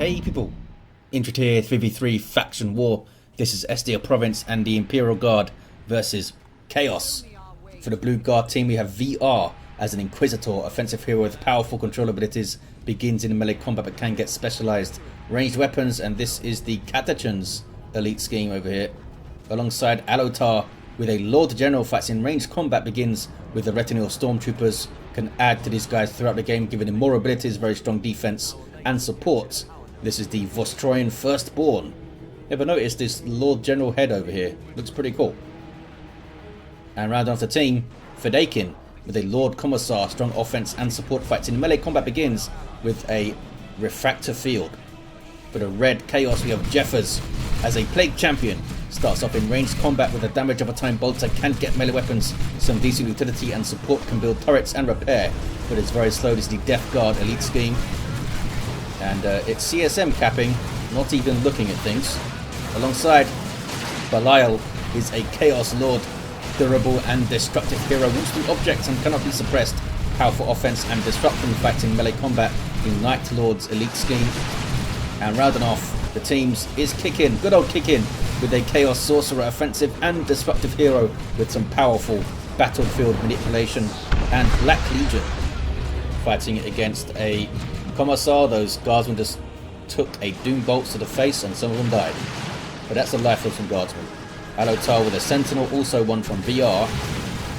Hey people, Inquisitor 3v3 faction war. This is Estia Province and the Imperial Guard versus Chaos. For the Blue Guard team we have VR as an Inquisitor, offensive hero with powerful control abilities, begins in melee combat but can get specialized ranged weapons, and this is the Catachan's elite scheme over here. Alongside Alotar with a Lord General, fights in ranged combat, begins with the retinue of stormtroopers, can add to these guys throughout the game, giving him more abilities, very strong defense and support. This is the Vostroyan Firstborn. Ever noticed this Lord General head over here? Looks pretty cool. And round off the team, Fedaykin with a Lord Commissar, strong offense and support, fights in melee combat, begins with a refractor field. For the red Chaos we have Jeffers as a Plague Champion, starts off in ranged combat with a damage over time bolter, can get melee weapons, some decent utility and support, can build turrets and repair, but it's very slow. This is the Death Guard elite scheme. And it's CSM capping, not even looking at things. Alongside, Belial is a Chaos Lord, durable and destructive hero, moves through objects and cannot be suppressed. Powerful offense and disruption, fighting melee combat in Night Lord's elite scheme. And rounding off the teams is Kickin, good old Kickin, with a Chaos Sorcerer, offensive and disruptive hero with some powerful battlefield manipulation, and Black Legion, fighting against a Commissar. Those guardsmen just took a doom bolt to the face and some of them died. But that's a lifeless from guardsmen. Alotar with a Sentinel, also one from VR,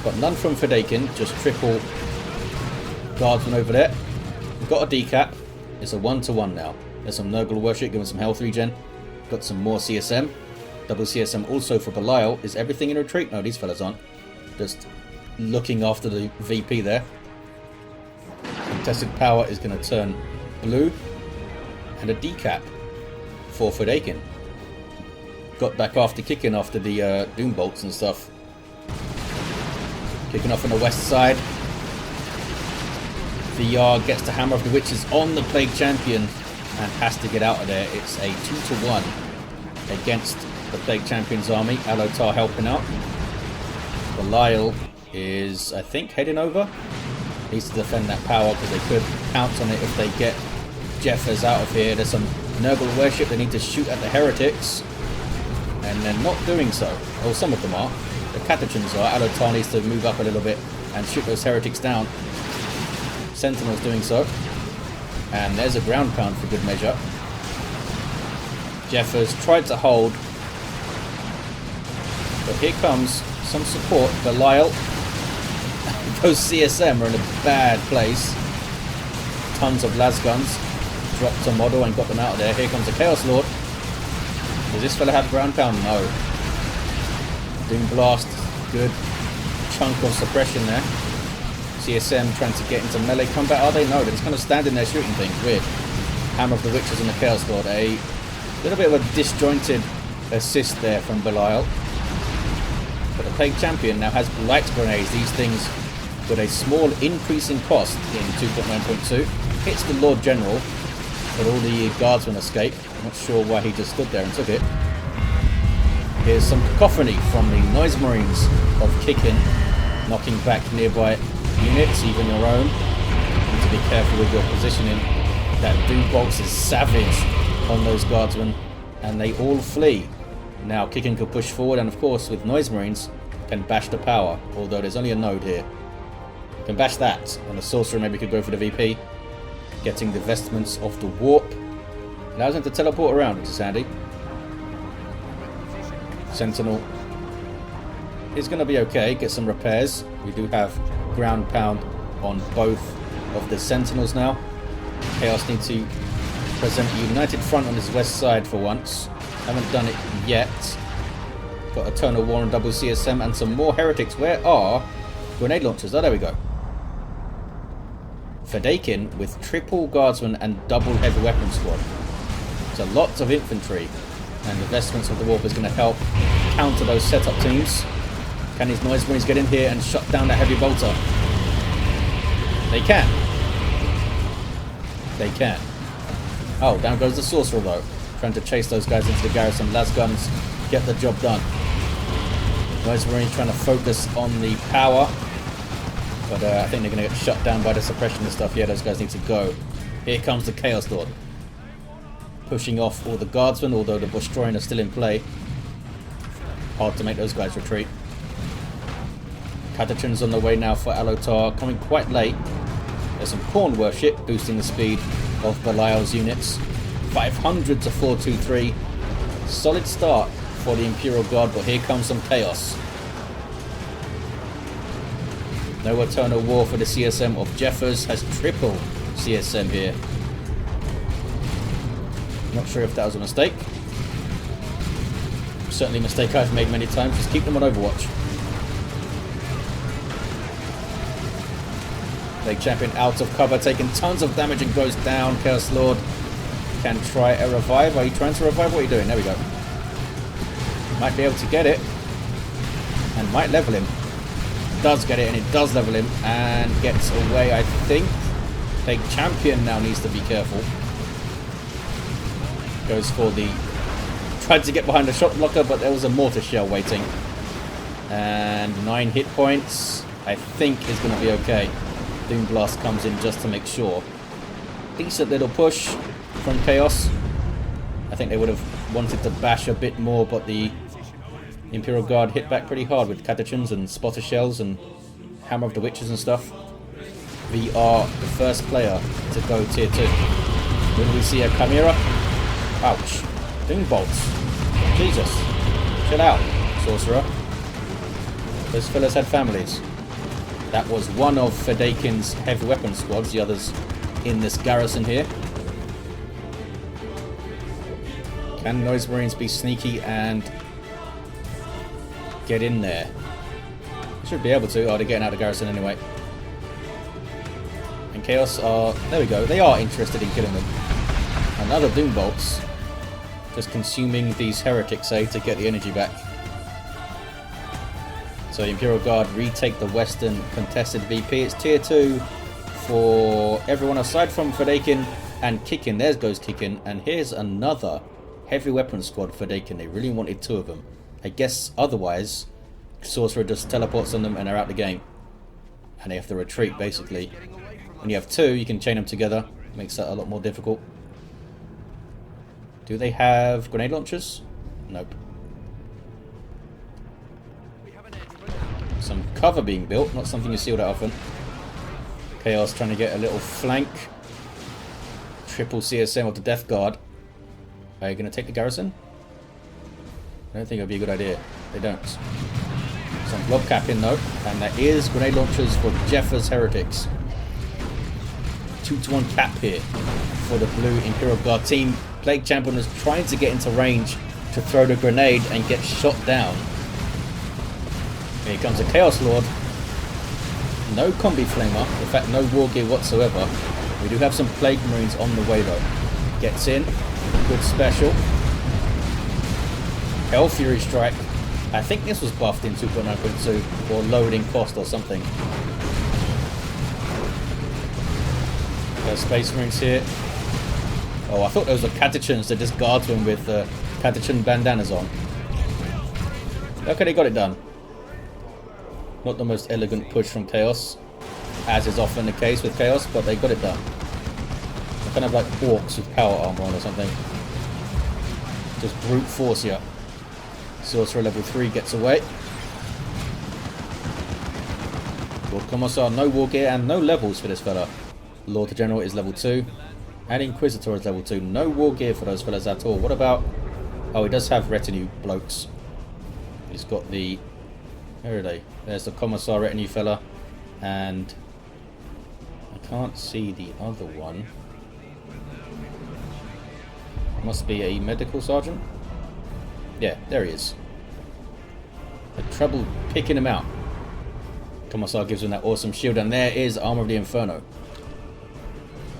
but none from Fedaykin, just triple guardsmen over there. We've got a decap, it's a 1-to-1 now. There's some Nurgle worship, giving some health regen. Got some more CSM. Double CSM also for Belial. Is everything in retreat? No, these fellas aren't. Just looking after the VP there. Contested power is going to turn blue, and a decap for Fedaykin. Got back after Kickin after the doom bolts and stuff. Kicking off on the west side. VR gets the Hammer of the Witches on the Plague Champion and has to get out of there. It's a 2-to-1 against the Plague Champion's army. Alotar helping out. Belial is, I think, heading over. Needs to defend that power because they could pounce on it if they get Jeffers out of here. There's some Nurgle worship. They need to shoot at the heretics, and they're not doing so. Well, some of them are. The Catachans are. Alotar needs to move up a little bit and shoot those heretics down. Sentinel's doing so. And there's a ground pound for good measure. Jeffers tried to hold, but here comes some support. Belial. Those CSM are in a bad place. Tons of las guns. Dropped a model and got them out of there. Here comes the Chaos Lord. Does this fella have ground pound? No. Doom Blast. Good chunk of suppression there. CSM trying to get into melee combat. Are they? No, they're just kind of standing there shooting things. Weird. Hammer of the Witches and the Chaos Lord. A little bit of a disjointed assist there from Belial. But the Plague Champion now has light grenades. These things with a small increase in cost in 2.9.2. Hits the Lord General, but all the guardsmen escape. I'm not sure why he just stood there and took it. Here's some cacophony from the Noise Marines of Kickin, knocking back nearby units, even your own. You need to be careful with your positioning. That Doom Bolts is savage on those guardsmen, and they all flee. Now Kickin can push forward, and of course with Noise Marines can bash the power, although there's only a node here. Can bash that, and the Sorcerer maybe could go for the VP, getting the vestments of the warp. Allows him to teleport around, which is handy. Sentinel is going to be okay, get some repairs. We do have ground pound on both of the Sentinels now. Chaos need to present a united front on his west side for once. Haven't done it yet. Got Eternal War and double CSM and some more heretics. Where are grenade launchers? Oh, there we go. Fedaykin with triple guardsmen and double heavy weapon squad. So lots of infantry, and the vestments of the warp is going to help counter those setup teams. Can these Noise Marines get in here and shut down that heavy bolter? They can. They can. Oh, down goes the Sorcerer though. Trying to chase those guys into the garrison. Las guns get the job done. Noise Marines trying to focus on the power. But I think they're going to get shut down by the suppression and stuff. Yeah, those guys need to go. Here comes the Chaos Lord. pushing off all the guardsmen, although the Bustroin are still in play. Hard to make those guys retreat. Catachin's on the way now for Alotar, coming quite late. There's some corn worship boosting the speed of Belial's units. 500 to 423. Solid start for the Imperial Guard, but here comes some chaos. No eternal war for the CSM of Jeffers, has triple CSM here. Not sure if that was a mistake. Certainly a mistake I've made many times. Just keep them on Overwatch. Plague Champion out of cover, taking tons of damage and goes down. Chaos Lord can try a revive. Are you trying to revive? What are you doing? There we go. Might be able to get it. And might level him. Does get it, and it does level him. And gets away, I think. Plague Champion now needs to be careful. Goes for the... Tried to get behind the shot blocker, but there was a mortar shell waiting. And 9 hit points, I think, is going to be okay. Doom Blast comes in just to make sure. Decent little push from Chaos. I think they would have wanted to bash a bit more, but the Imperial Guard hit back pretty hard with Catachins and Spotter Shells and Hammer of the Witches and stuff. We are the first player to go tier 2. When we see a Chimera... Ouch. Doom Bolts. Jesus. Chill out, Sorcerer. Those fellas had families. That was one of Fedaykin's heavy weapon squads, the others in this garrison here. Can Noise Marines be sneaky and get in there? Should be able to. Oh, they're getting out of the garrison anyway. And Chaos are... There we go. They are interested in killing them. Another Doom Bolts. Just consuming these heretics, eh, to get the energy back. So the Imperial Guard retake the western contested VP. It's tier 2 for everyone aside from Fedaykin and Kickin. There goes Kickin. And here's another heavy weapon squad for Fedaykin. They really wanted 2 of them. I guess otherwise, Sorcerer just teleports on them and they're out the game. And they have to retreat, basically. When you have 2, you can chain them together. Makes that a lot more difficult. Do they have grenade launchers? Nope. Some cover being built, not something you see all that often. Chaos trying to get a little flank. Triple CSM of the Death Guard. Are you going to take the garrison? I don't think it would be a good idea. They don't. Some blob cap in though, and that is grenade launchers for Jeffers Heretics. 2-to-1 cap here for the blue Imperial Guard team. Plague Champion is trying to get into range to throw the grenade and get shot down. Here comes a Chaos Lord. No combi flamer, in fact no war gear whatsoever. We do have some Plague Marines on the way though. Gets in, good special. Hell Fury Strike. I think this was buffed in 2.9.2 or lowered in cost or something. There's Space Marines here. Oh, I thought those were Catachins that just guards them with Catachin bandanas on. Okay, they got it done. Not the most elegant push from Chaos, as is often the case with Chaos, but they got it done. They're kind of like orcs with power armor on or something. Just brute force here. Sorcerer level 3 gets away. Lord Commissar, no war gear and no levels for this fella. Lord General is level 2. And Inquisitor is level 2. No war gear for those fellas at all. What about... Oh, he does have retinue blokes. He's got the... Where are they? There's the Commissar retinue fella. And... I can't see the other one. Must be a medical sergeant. Yeah, there he is. Had trouble picking him out. Commissar gives him that awesome shield. And there is Armor of the Inferno.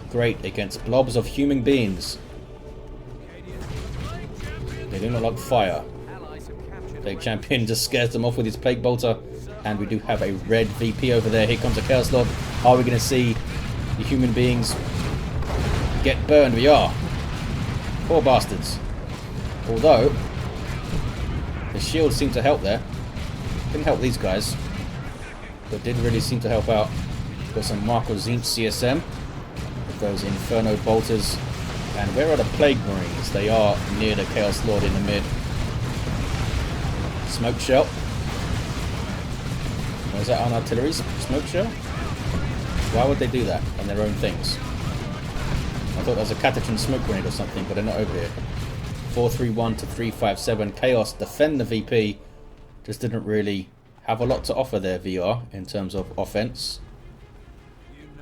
Great against blobs of human beings. They do not like fire. Plague Champion just scares them off with his Plague Bolter. And we do have a red VP over there. Here comes a Chaos Lord. Are we going to see the human beings get burned? We are. Poor bastards. Although, the shield seemed to help there. Didn't help these guys. But did really seem to help out. Got some Marco Zinch CSM. Those Inferno Bolters And where are the Plague Marines? They are near the Chaos Lord in the mid. Smoke shell. Was that on artillery? Smoke shell? Why would they do that on their own things? I thought there was a Catachin smoke grenade or something, but they're not over here. 431 to 357. Chaos defend the VP. Just didn't really have a lot to offer there, VR, in terms of offense.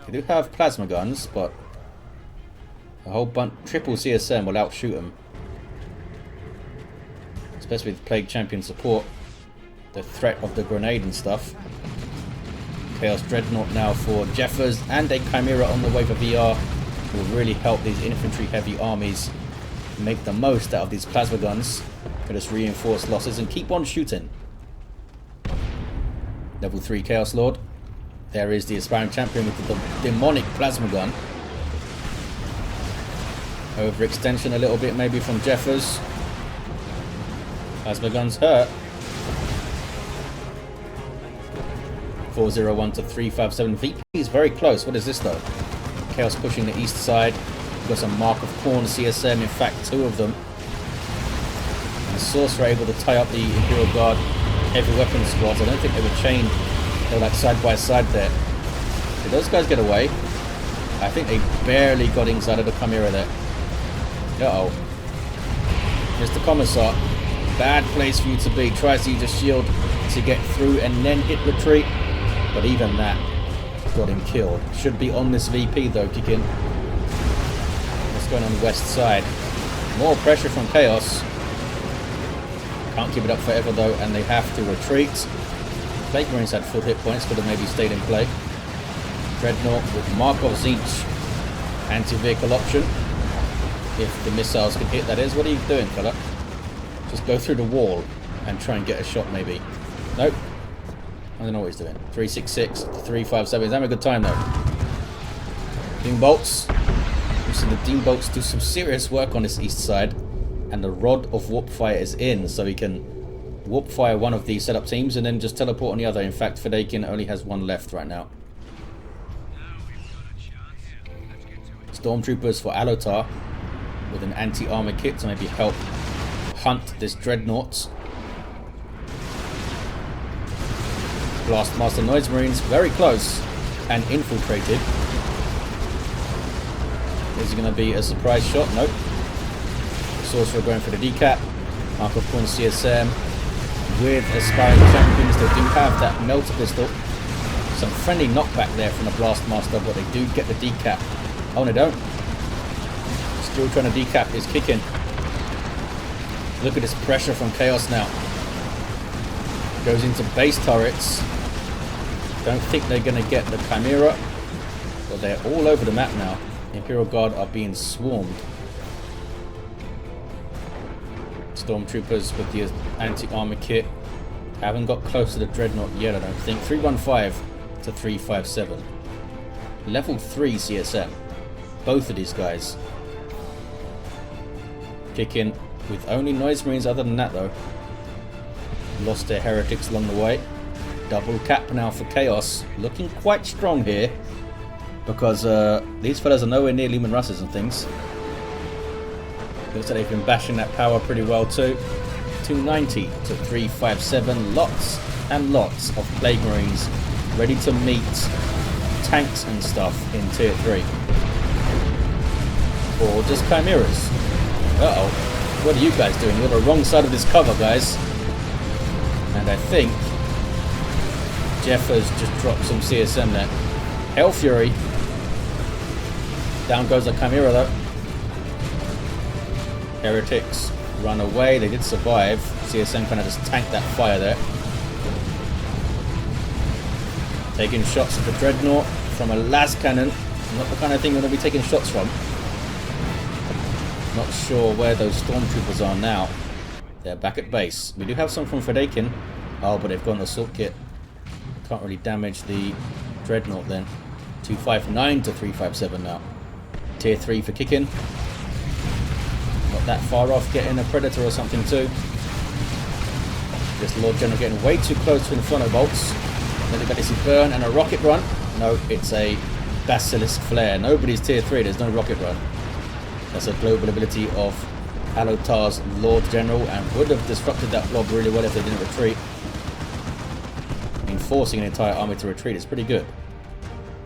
They do have plasma guns, but a whole bunch, triple CSM will outshoot them. Especially with Plague Champion support. The threat of the grenade and stuff. Chaos Dreadnought now for Jeffers, and a Chimera on the way for VR will really help these infantry heavy armies make the most out of these plasma guns. Can just reinforce losses and keep on shooting. Level 3 Chaos Lord. There is the aspiring champion with the demonic plasma gun. Overextension a little bit maybe from Jeffers. Plasma guns hurt. 401 to 357. VP is very close. What is this though? Chaos pushing the east side. We've got some Mark of Khorne CSM, in fact 2 of them. And the Sorcerer able to tie up the Imperial Guard heavy weapon squads. I don't think they were chained. They were like side by side there. Did those guys get away? I think they barely got inside of the Chimera there. Uh-oh. Mr. Commissar. Bad place for you to be. Tries to use a shield to get through and then hit retreat. But even that got him killed. Should be on this VP though, Kickin. What's going on the west side? More pressure from Chaos. Can't keep it up forever though, and they have to retreat. Plague Marines had full hit points, could have maybe stayed in play. Dreadnought with Markov Zinch. Anti-vehicle option. If the missiles can hit, that is. What are you doing, fella? Just go through the wall and try and get a shot maybe. Nope. I don't know what he's doing. 366 to 357. He's having a good time though. Dean Bolts. We've seen the Dean Bolts do some serious work on this east side. And the Rod of Warp Fire is in, so he can warp fire one of these setup teams and then just teleport on the other. In fact, Fedaykin only has one left right now. Stormtroopers for Alotar with an anti-armor kit to maybe help hunt this dreadnought. Blastmaster Noise Marines very close and infiltrated. Is it going to be a surprise shot? Nope. Sorcerer going for the decap. Mark of Khorne CSM with aspiring champions. They do have that melter pistol. Some friendly knockback there from the Blastmaster, but they do get the decap. Oh, they don't. Still trying to decap his Kickin. Look at this pressure from Chaos now. Goes into base turrets. Don't think they're going to get the Chimera, but they're all over the map now. Imperial Guard are being swarmed. Stormtroopers with the anti-armor kit haven't got close to the Dreadnought yet, I don't think. 315 to 357. Level 3 CSM. Both of these guys. Kickin with only Noise Marines other than that though. Lost their heretics along the way. Double cap now for Chaos. Looking quite strong here. Because these fellas are nowhere near Leman Russes and things. Looks like they've been bashing that power pretty well too. 290 to 357. Lots and lots of Plague Marines ready to meet tanks and stuff in tier 3. Or just Chimeras. Uh-oh. What are you guys doing? You're on the wrong side of this cover, guys. And I think Jeff has just dropped some CSM there. Hell Fury. Down goes the Chimera though. Heretics run away. They did survive. CSM kind of just tanked that fire there. Taking shots at the Dreadnought from a las cannon. Not the kind of thing we're going to be taking shots from. Not sure where those Stormtroopers are now. They're back at base. We do have some from Fedaykin. Oh, but they've gone assault kit. Can't really damage the Dreadnought then. 259 to 357 now. Tier 3 for Kickin. Not that far off getting a Predator or something too. This Lord General getting way too close to Inferno Bolts. Then they've got this burn and a rocket run. No, it's a Basilisk Flare. Nobody's tier 3, there's no rocket run. That's a global ability of Alotar's Lord General, and would have disrupted that blob really well if they didn't retreat. I mean, forcing an entire army to retreat is pretty good.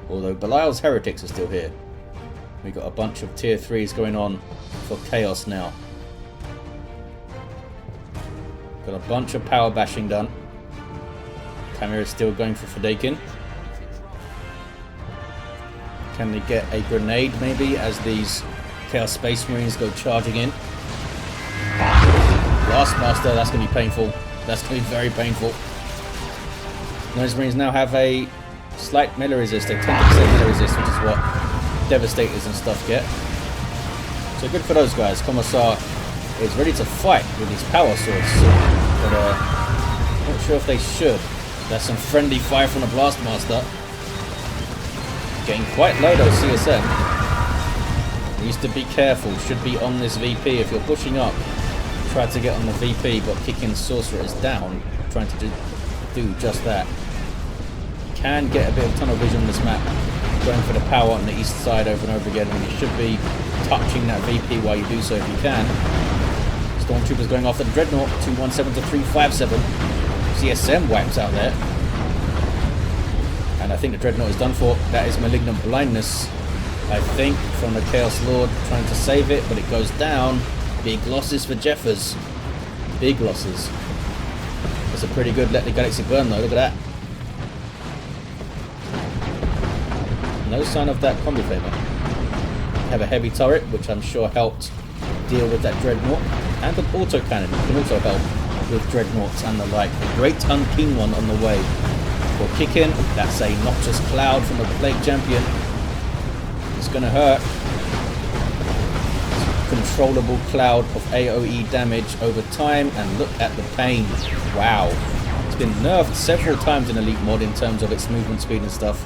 Although Belial's heretics are still here. We got a bunch of tier 3s going on for Chaos now. Got a bunch of power bashing done. Camera is still going for Fedaykin. Can they get a grenade maybe as these Chaos Space Marines go charging in? Blast Master, that's going to be painful. That's going to be very painful. Those Marines now have a slight melee resist, a 20% melee resist, which is what Devastators and stuff get. So good for those guys. Commissar is ready to fight with his power swords, but not sure if they should. That's some friendly fire from the Blast Master. Getting quite low though, CSM. Needs to be careful, should be on this VP. If you're pushing up, try to get on the VP, but Kickin Sorcerer is down, trying to do just that. You can get a bit of tunnel vision on this map, going for the power on the east side over and over again, and you should be touching that VP while you do so if you can. Stormtroopers going after the Dreadnought, 217 to 357. CSM wipes out there. And I think the Dreadnought is done for. That is Malignant Blindness, I think, from the Chaos Lord trying to save it, but it goes down. Big losses for Jeffers. Big losses. That's a pretty good let the galaxy burn though, look at that. No sign of that combi flavor. Have a heavy turret, which I'm sure helped deal with that Dreadnought. And an autocannon can also help with Dreadnoughts and the like. A great unclean one on the way. For Kickin, that's a noxious cloud from the Plague Champion. It's gonna hurt. Controllable cloud of AoE damage over time, and look at the pain. Wow. It's been nerfed several times in Elite Mod in terms of its movement speed and stuff,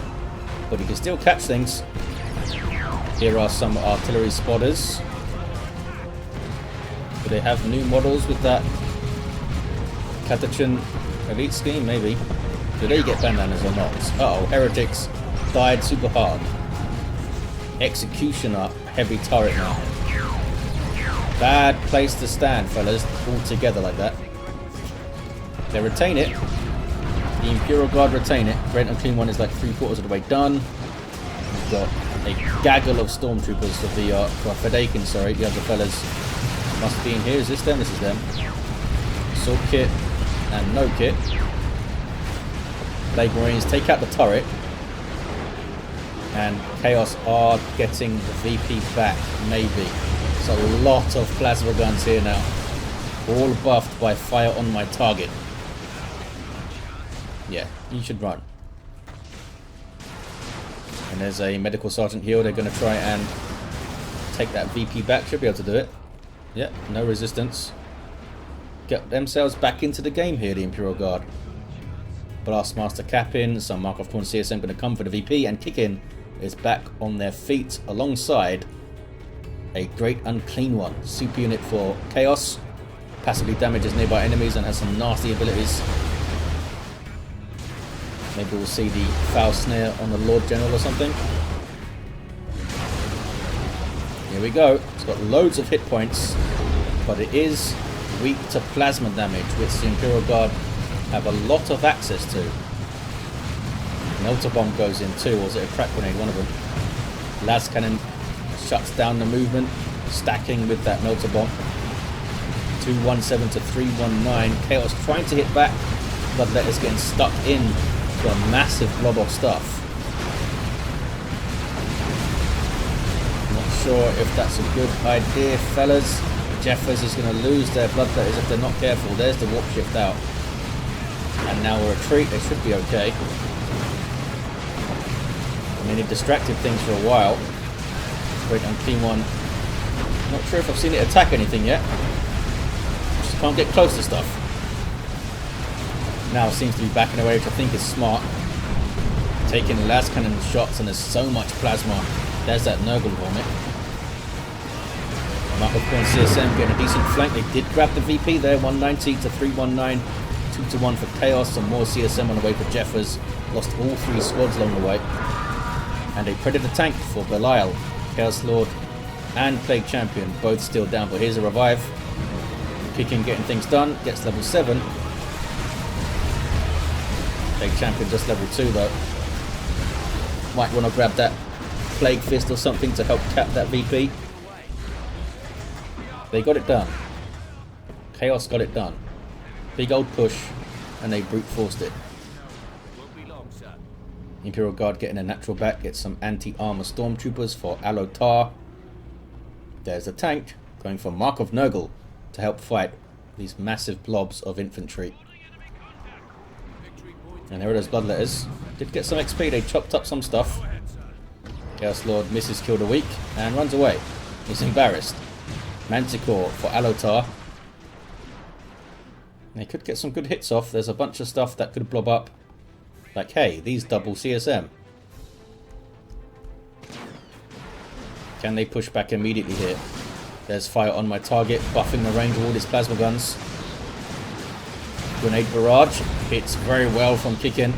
but you can still catch things. Here are some artillery spotters. Do they have new models with that Catachan Elite scheme? Maybe. Do they get bandanas or not? Uh oh, Heretics died super hard. Executioner heavy turret now. Bad place to stand, fellas, all together like that. They retain it. The Imperial Guard retain it. Great Unclean One is like 3/4 of the way done. We've got a gaggle of Stormtroopers for the for Fedaykin, sorry. The other fellas must be in here. Is this them? This is them. Assault kit and no kit. Plague Marines take out the turret. And Chaos are getting the VP back, maybe. A lot of plasma guns here now, all buffed by fire on my target. Yeah, you should run. And there's a medical sergeant here. They're going to try and take that VP back. Should be able to do it. Yeah, no resistance. Get themselves back into the game here, the Imperial Guard. Blast Master cap in. Some Markov Corn CSM going to come for the VP, and Kickin is back on their feet alongside a Great Unclean One. Super unit for Chaos. Passively damages nearby enemies and has some nasty abilities. Maybe we'll see the Foul Snare on the Lord General or something. Here we go. It's got loads of hit points, but it is weak to plasma damage, which the Imperial Guard have a lot of access to. Melter Bomb goes in too, or was it a crack grenade? One of them. Las Cannon shuts down the movement, stacking with that Melter Bomb. 217 to 319. Chaos trying to hit back, Bloodletter's getting stuck in to a massive blob of stuff. Not sure if that's a good idea, fellas. Jeffers is going to lose their Bloodletters if they're not careful. There's the warp shift out. And now a retreat, they should be okay. I mean, it distracted things for a while. Great Unclean One. Not sure if I've seen it attack anything yet. Just can't get close to stuff. Now seems to be backing away, which I think is smart. Taking las cannon shots, and there's so much plasma. There's that Nurgle Vomit. Markov Corn CSM getting a decent flank. They did grab the VP there, 190 to 319. 2 to 1 for Chaos. Some more CSM on the way for Jeffers. Lost all 3 squads along the way. And a Predator tank for Belial. Chaos Lord and Plague Champion both still down, but here's a revive. Kickin getting things done, gets level 7. Plague Champion just level 2 though. Might want to grab that Plague Fist or something to help cap that VP. They got it done. Chaos got it done. Big old push, and they brute forced it. Imperial Guard getting a natural back, gets some anti-armor stormtroopers for Alotar. There's a tank going for Mark of Nurgle to help fight these massive blobs of infantry. And there are those bloodletters. Did get some XP, they chopped up some stuff. Chaos Lord misses kill the weak and runs away. He's embarrassed. Manticore for Alotar. They could get some good hits off. There's a bunch of stuff that could blob up. Like, hey, these double CSM. Can they push back immediately here? There's fire on my target, buffing the range of all these plasma guns. Grenade barrage hits very well from Kickin.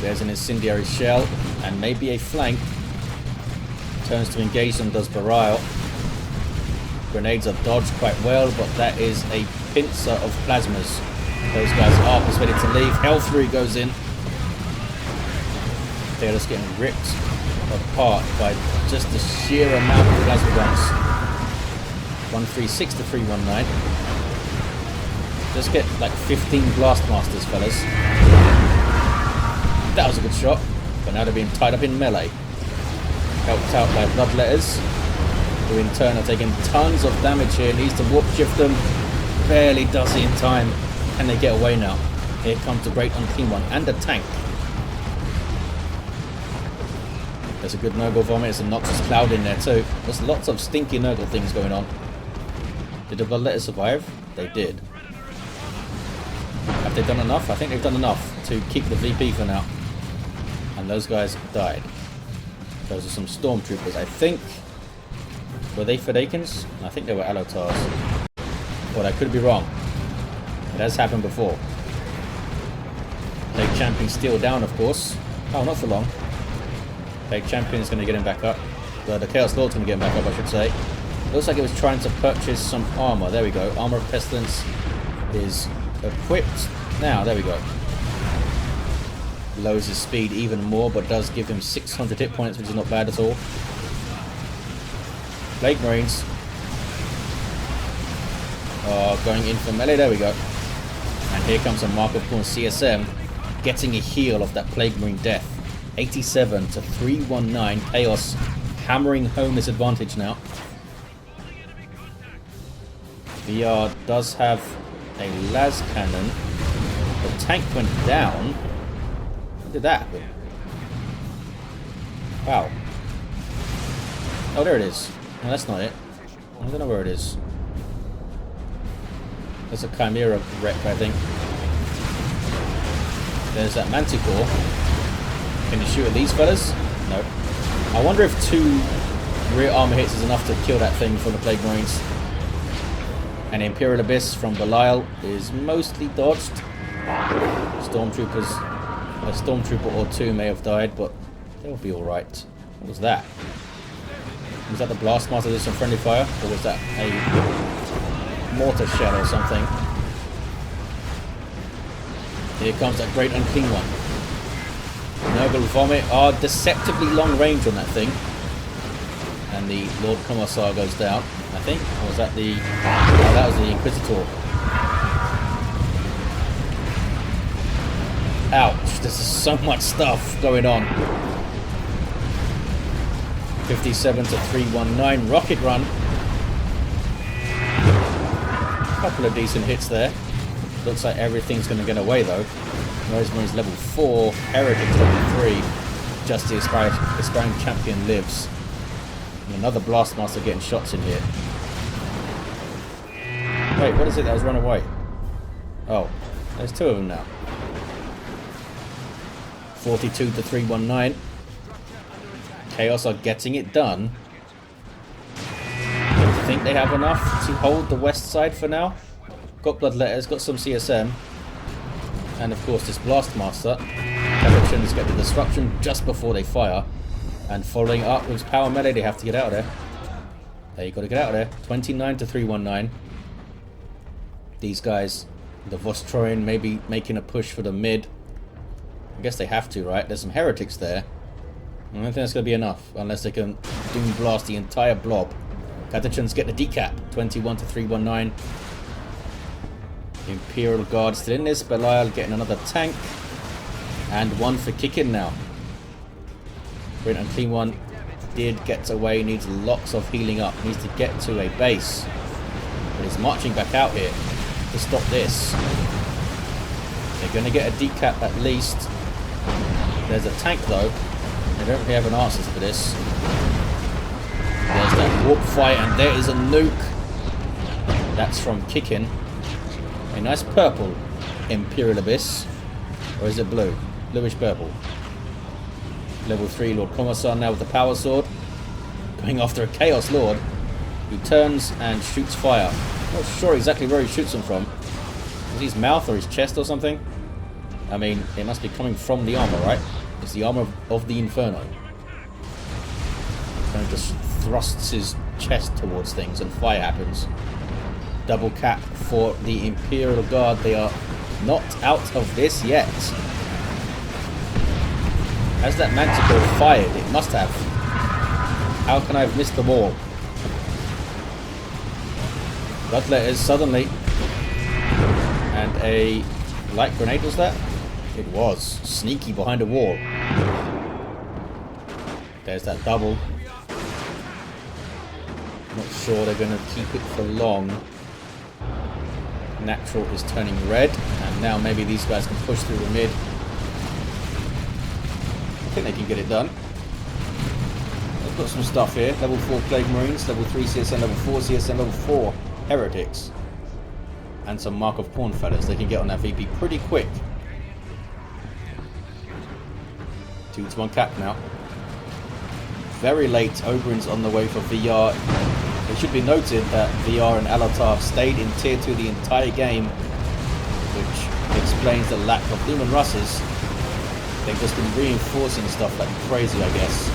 There's an incendiary shell and maybe a flank. Turns to engage them, does Belial. Grenades are dodged quite well, but that is a pincer of plasmas. Those guys are persuaded to leave. Health 3 goes in. They're just getting ripped apart by just the sheer amount of plasma guns. 136 to 319. Just get like 15 blast masters, fellas. That was a good shot, but now they're being tied up in melee. Helped out by bloodletters, who in turn are taking tons of damage here. Needs to warp shift them. Barely does it in time. Can they get away now? Here comes the great unclean one and a tank. There's a good Nurgle vomit. There's a Noxious Cloud in there too. There's lots of stinky Nurgle things going on. Did the bloodletters survive? They did. Have they done enough? I think they've done enough to keep the VP for now. And those guys died. Those are some stormtroopers. I think... Were they Fedaykins? I think they were Alotars. But I could be wrong. It has happened before. Plague Champion still down, of course. Oh, not for long. Plague Champion is going to get him back up. The Chaos Lord's going to get him back up, I should say. Looks like it was trying to purchase some armor. There we go. Armor of Pestilence is equipped. Now, there we go. Lowers his speed even more, but does give him 600 hit points, which is not bad at all. Plague Marines. Going in for melee. There we go. And here comes a Mark of Course CSM, getting a heal of that Plague Marine death. 87 to 319. Chaos hammering home this advantage now. VR does have a las cannon. The tank went down. When did that happen? Wow. Oh, there it is. No, that's not it. I don't know where it is. There's a Chimera wreck, I think. There's that Manticore. Can you shoot at these fellas? No. I wonder if 2 rear armor hits is enough to kill that thing from the Plague Marines. And Imperial Abyss from Belial is mostly dodged. Stormtroopers, a Stormtrooper or 2 may have died, but they'll be alright. What was that? Was that the Blastmaster did some friendly fire? Or was that a mortar shell or something? Here comes that great unclean one. Nurgle Vomit are deceptively long range on that thing. And the Lord Commissar goes down, I think. Or was that the... Oh, that was the Inquisitor. Ouch, there's so much stuff going on. 57 to 319. Rocket Run. A couple of decent hits there. Looks like everything's going to get away though. Rosemary's level 4. Heretic's level 3. Just the aspiring champion lives. And another Blastmaster getting shots in here. Wait, what is it that was run away? Oh, there's 2 of them now. 42 to 319. Chaos are getting it done. I think they have enough to hold the west side for now. Got bloodletters, got some CSM. And of course this Blastmaster. Directions get the disruption just before they fire. And following up with power melee, they have to get out of there. There, you got to get out of there. 29 to 319. These guys, the Vostroyan, maybe making a push for the mid. I guess they have to, right? There's some heretics there. I don't think that's going to be enough, unless they can Doom Blast the entire blob. Catachans get the decap. 21 to 319. Imperial Guard still in this. Belial getting another tank. And one for Kickin now. Brent and Clean One did get away. Needs lots of healing up. Needs to get to a base. But he's marching back out here to stop this. They're going to get a decap at least. There's a tank though. They don't really have an answer for this. There's that warp fight, and there is a nuke. That's from Kickin. A nice purple Imperial Abyss. Or is it blue? Bluish purple. Level 3 Lord Commissar now with the power sword. Going after a Chaos Lord who turns and shoots fire. Not sure exactly where he shoots them from. Is it his mouth or his chest or something? I mean, it must be coming from the armor, right? It's the armor of the Inferno. And just thrusts his chest towards things and fire happens. Double cap for the Imperial Guard. They are not out of this yet. Has that manticore fired? It must have. How can I have missed them all? Bloodletters suddenly. And a light grenade, was that? It was. Sneaky behind a wall. There's that double. Not sure they're going to keep it for long. Natural is turning red. And now maybe these guys can push through the mid. I think they can get it done. They've got some stuff here. Level 4 Plague Marines, level 3 CSM, level 4 CSM, level 4 Heretics. And some Mark of Pawn fellas. They can get on that VP pretty quick. 2 to 1 cap now. Very late Ogren's on the way for VR. It should be noted that VR and Alotar have stayed in tier 2 the entire game, which explains the lack of Demon Russes. They've just been reinforcing stuff like crazy, I guess.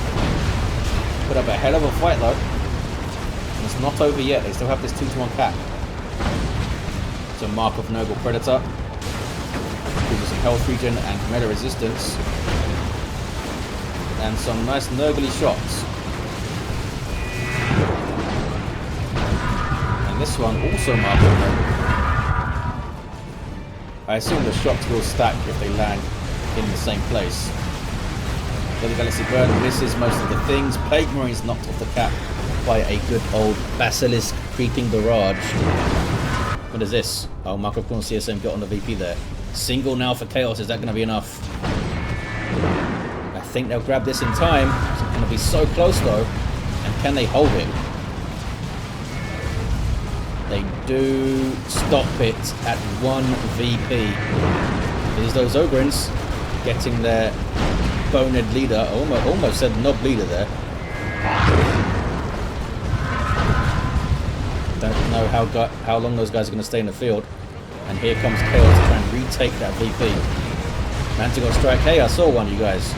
Put up a hell of a fight though. And it's not over yet. They still have this 2 to 1 cap. So Mark of Noble Predator. Gives us some health regen and melee resistance. And some nice nurgly shots. And this one also Mark of Noble. I assume the shots will stack if they land in the same place. The Galaxy Burn misses most of the things. Plague Marines knocked off the cap by a good old Basilisk creeping barrage. What is this? Oh, Mark of Pawn CSM got on the VP there. Single now for Chaos. Is that going to be enough? I think they'll grab this in time. It's going to be so close though. And can they hold it? They do stop it at 1 VP. There's those Ogrins getting their boned leader. Almost said knob leader there. Don't know how long those guys are going to stay in the field. And here comes Chaos to try and retake that VP. Manticore strike. Hey, I saw one, you guys.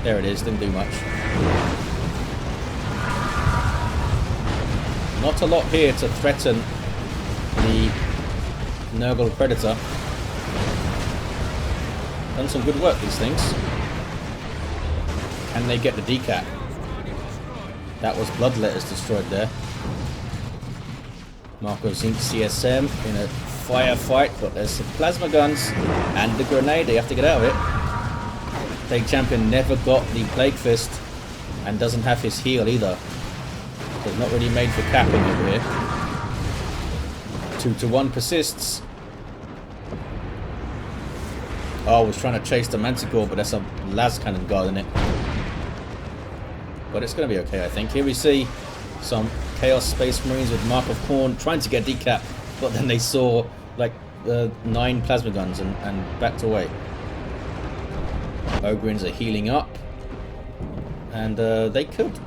There it is. Didn't do much. Not a lot here to threaten the Nurgle Predator. Done some good work, these things. Can they get the decap? That was Bloodletters destroyed there. Marco Zinc CSM in a firefight, but there's some plasma guns and the grenade. They have to get out of it. Plague Champion never got the Plague Fist and doesn't have his heal either. So it's not really made for capping over here. 2 to 1 persists. Oh, I was trying to chase the Manticore, but that's a las cannon guard in it. But it's going to be okay, I think. Here we see some Chaos Space Marines with Mark of Pawn trying to get decap, but then they saw like 9 plasma guns and backed away. Ogrins are healing up, and they could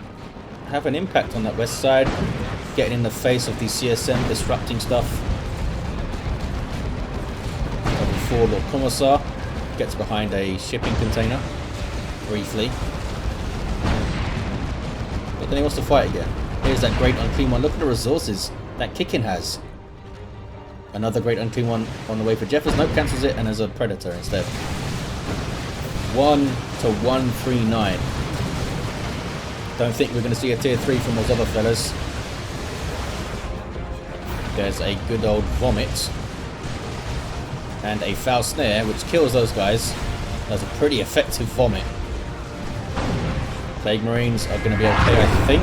have an impact on that west side, getting in the face of the CSM, disrupting stuff. Level 4 Lord Commissar gets behind a shipping container briefly, but then he wants to fight again. Here's that great unclean one. Look at the resources that Kickin has. Another great unclean one on the way for Jeffers. Nope, cancels it and as a predator instead. 1 to 139. Don't think we're going to see a tier 3 from those other fellas. There's a good old vomit. And a foul snare, which kills those guys. That's a pretty effective vomit. Plague Marines are going to be okay, I think.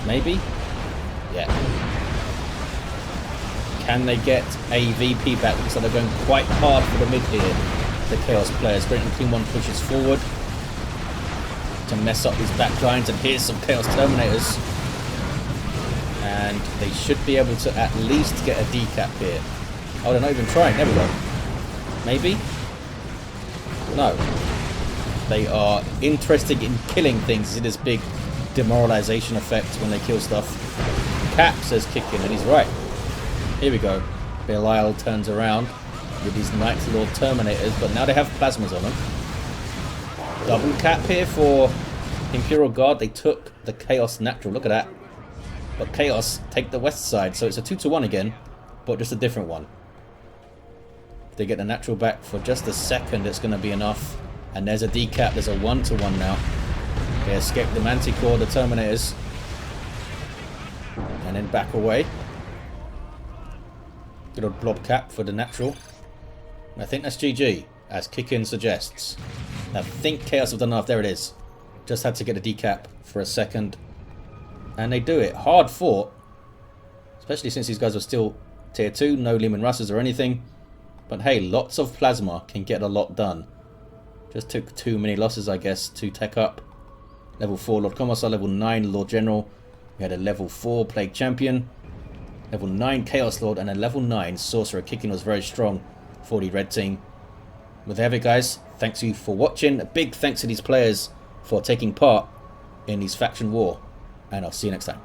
Maybe? Yeah. Can they get a VP back? Looks like they're going quite hard for the mid here. The Chaos players. Great Unclean One pushes forward to mess up these back lines. And here's some Chaos Terminators. And they should be able to at least get a decap here. Oh, they're not even trying. There we go. Maybe? No. They are interested in killing things. See this big demoralization effect when they kill stuff. Cap, says Kickin, and he's right. Here we go. Belial turns around with these Knights Lord Terminators, but now they have plasmas on them. Double cap here for Imperial Guard. They took the Chaos Natural. Look at that. But Chaos take the west side, so it's a 2 to 1 again, but just a different one. If they get the natural back for just a second, it's going to be enough. And there's a decap. There's a 1 to 1 now. They escape the Manticore, the Terminators. And then back away. Good old blob cap for the natural. And I think that's GG, as Kickin suggests. I think Chaos have done enough. There it is. Just had to get a decap for a second. And they do it. Hard fought. Especially since these guys are still tier 2. No Leman Russes or anything. But hey, lots of plasma can get a lot done. Just took too many losses, I guess, to tech up. Level 4 Lord Commissar, level 9 Lord General. We had a level 4 Plague Champion. Level 9 Chaos Lord and a level 9 Sorcerer. Kickin was very strong for the red team. But there we have it, guys. Thanks you for watching. A big thanks to these players for taking part in these faction war. And I'll see you next time.